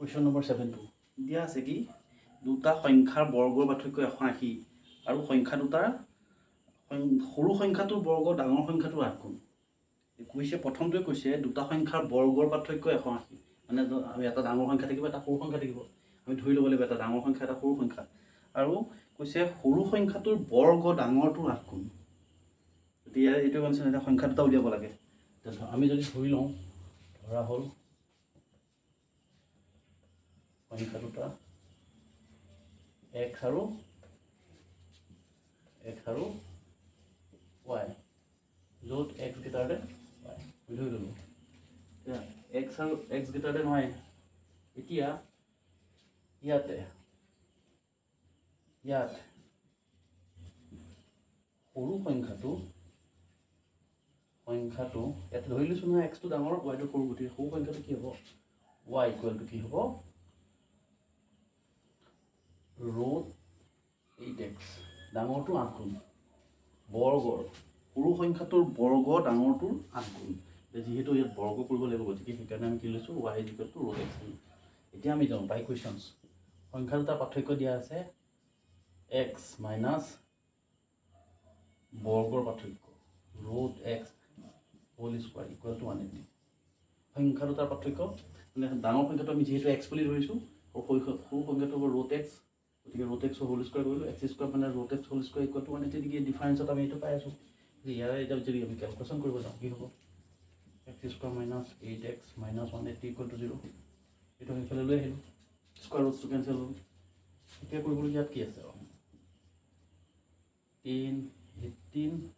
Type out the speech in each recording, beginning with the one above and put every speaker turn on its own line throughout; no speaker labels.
Question number 7 দিয়া আছে কি দুটা সংখ্যাৰ বৰ্গৰ পাৰ্থক্য 180 আৰু সংখ্যা দুটাৰ সৰু সংখ্যাটোৰ বৰ্গ ডাঙৰ সংখ্যাটোৰ 8 গুণ কৈছে প্ৰথমটোৱে কৈছে দুটা সংখ্যাৰ বৰ্গৰ পাৰ্থক্য 180 মানে আমি এটা ডাঙৰ সংখ্যা থাকিব এটা সৰু সংখ্যা থাকিব আমি ধৰি ল'ব লাগিব এটা ডাঙৰ সংখ্যা এটা সৰু সংখ্যা আৰু কৈছে সৰু সংখ্যাটোৰ বৰ্গ ডাঙৰটোৰ 8 গুণ এতিয়া এইটো কনসেপ্ট এটা সংখ্যা দুটা উলিয়াব লাগে আমি যদি ধৰি লওঁ ধৰা হ'ল সংখ্যা দুটা x আৰু y য'ত x greater than y বুঝি ললো এতিয়া x আৰু x greater than y এতিয়া ইয়াত সৰু সংখ্যাটো ইয়াত ধৰি লৈছো না x টো ডাঙৰ y টো সৰু গতিকে সৰু সংখ্যাটো কি হ'ব y ইকুৱেল টু কি হ'ব root 8x ডাঙৰটো 8 গুণ বৰ্গৰ সৰু সংখ্যাটোৰ বৰ্গ ডাঙৰটোৰ 8 গুণ যেহেতু ইয়াত বৰ্গ কৰিব লাগিব গতিকে সেইকাৰণে আমি কি লৈছো y equal to root x এতিয়া আমি যাওঁ বাই কোৱেশ্চনছ সংখ্যা দুটা পাৰ্থক্য দিয়া আছে x মাইনাছ বৰ্গৰ পাৰ্থক্য root x whole square equal to 180 সংখ্যা দুটাৰ পাৰ্থক্য মানে ডাঙৰ সংখ্যাটো আমি যেহেতু x বুলি ধৰিছো সৰু সংখ্যাটো হ'ব root x গতিকে root x হোল স্কয়াৰ কৰিলো x স্কয়াৰ মানে root x whole square equal to 180 degree ডিফাৰেন্সত আমি এইটো পাই আছো ইয়াৰ এটা যদি আমি ক্যালকুলেশন কৰিব যাওঁ কি হ'ব x square minus 8x minus 180 equal to 0 এইটো আমি ফেলে লৈ আহিলো স্কয়াৰ ৰুটটো কেনসেল হ'ল এতিয়া কৰিবলৈ ইয়াত কি আছে 10 18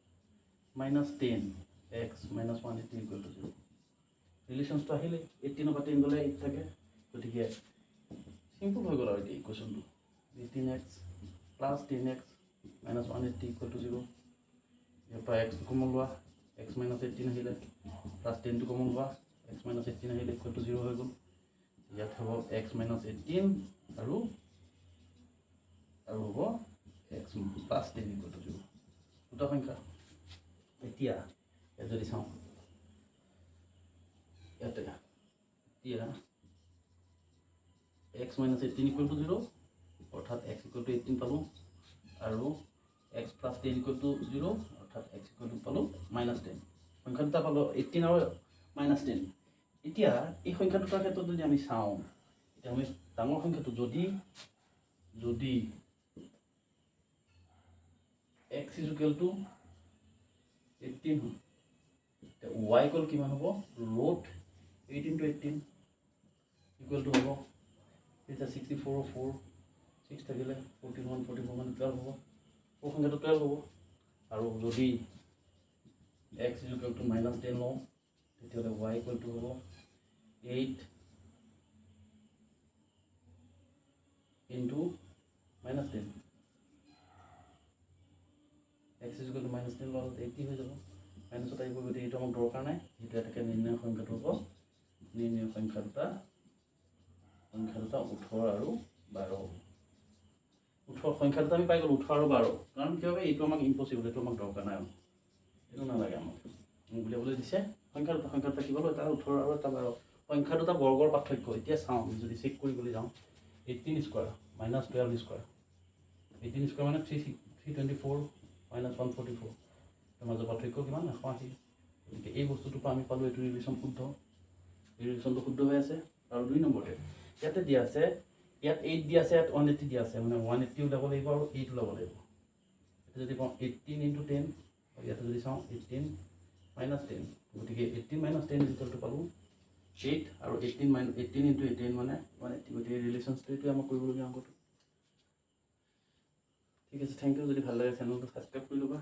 minus 10 x minus 180 equal to 0 relations তো আহিলে 18 ৰ 10 গলে 8 থাকে গতিকে সিম্পল হৈ গল আৰু এই ইকুৱেশনটো 18x plus 10x minus 180 equal to 0 ইয়াৰ পৰা x কমন লোৱা x minus 18 আহিলে plus 10 টো কমন লোৱা x minus 18 আহিলে equal to 0 হৈ গল ইয়াত হ'ব x minus 18 আৰু হ'ব x plus 10 equal to 0 দুটা সংখ্যা এতিয়া যদি চাওঁ এতিয়া x minus 18 equal to 0 অৰ্থাৎ x equal to 18 পালো আৰু x plus 10 equal to 0 অৰ্থাৎ x equal to পালো minus 10 সংখ্যা দুটা পালো 18 আৰু minus 10 এতিয়া এই সংখ্যা দুটাৰ ক্ষেত্ৰত যদি আমি চাওঁ এতিয়া আমি ডাঙৰ সংখ্যাটো যদি x is equal to 18 y equal কিমান হ'ব root 8 into 18 equal to হ'ব এটা 64 4 6 থাকিলে 41 44 মানে 12 হ'ব ও সংখ্যাটো 12 হ'ব আৰু যদি x is equal to -10 লওঁ তেতিয়াহ'লে y equal to হ'ব 8 into -10 x is equal to -10 লওঁ 80 হৈ যাব মাইনাসত আহিব গতি এইটো আমাক দৰকাৰ নাই এইটো এটাকে নিৰ্ণয় সংখ্যাটো হ'ব নিৰ্ণয় সংখ্যা দুটা 18 আৰু 12 18 সংখ্যা দুটা আমি পাই গ'ল 18 আৰু 12 কাৰণ কি হবে এইটো আমাক ইম্পসিবল এইটো আমাক দৰকাৰ নাই এইটো নালাগে আমাক উলিয়াবলৈ দিছে সংখ্যা দুটা কি হ'ল এটা 18 আৰু এটা 12 সংখ্যা দুটা বৰ্গৰ পাৰ্থক্য এতিয়া চাওঁ যদি চেক কৰিবলৈ যাওঁ 18 স্কয়াৰ -12 স্কয়াৰ 18 স্কয়াৰ মানে 324 -144 মাজৰ পাৰ্থক্য কিমান 180 গতিকে এই বস্তুটো আমি পালো এইটো ৰিলেশন শুদ্ধ এই ৰিলেশনটো শুদ্ধ হৈ আছে আৰু দুই নম্বৰতে ইয়াতে দিয়া আছে ইয়াত 8 দিয়া আছে ইয়াত 180 দিয়া আছে মানে 180 ওলাব লাগিব আৰু 8 ওলাব লাগিব এটা যদি কওঁ 18 into 10 আৰু ইয়াতে যদি চাওঁ 18 -10 গতিকে 18 - 10 ইকুৱেল টু পালো 8 আৰু 18 into 18 মানে 180 গতিকে ৰিলেশনটো এইটো আমাক কৰিবলগীয়া অংকটো ঠিক আছে থ্যাংক ইউ যদি ভাল লাগে চেনেলটো সাবস্ক্ৰাইব কৰি ল'বা